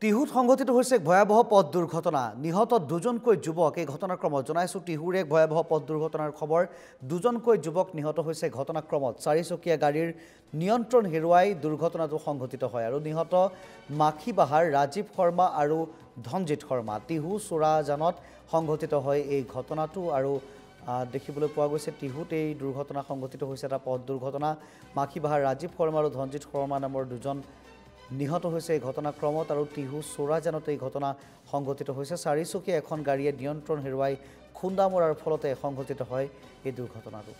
টিহুত সংঘটিত হৈছে এক ভয়াবহ পথ দুৰ্ঘটনা নিহত দুজনকৈ যুৱক এই ঘটনাক্ৰমত জনাইছো টিহুৰ এক ভয়াবহ পথ দুৰ্ঘটনাৰ খবৰ দুজনকৈ যুৱক নিহত হৈছে ঘটনাক্ৰমত চাৰিচকীয়া গাড়ীৰ নিয়ন্ত্ৰণ হেৰুৱাই দুৰ্ঘটনাটো সংঘটিত হয় আৰু নিহত মাখিবাহাৰ ৰাজীৱ শৰ্মা আৰু ধনজিত শৰ্মা টিহু চোৰাজানত সংঘটিত হয় এই ঘটনাটো আৰু দেখিবলৈ পোৱা গৈছে টিহুত এই দুৰ্ঘটনা সংঘটিত হৈছে এটা পথ দুৰ্ঘটনা মাখিবাহাৰ ৰাজীৱ শৰ্মা আৰু ধনজিত শৰ্মা নামৰ দুজন নিহত হৈছে এই ঘটনাক্ৰমত আৰু টিহু চোৰাজানত এই ঘটনা সংঘটিত হৈছে চাৰিচকীয়া এখন গাড়ীয়ে নিয়ন্ত্ৰণ হেৰুৱাই খুন্দা মৰাৰ ফলতে সংঘটিত হয় এই দুৰ্ঘটনাটো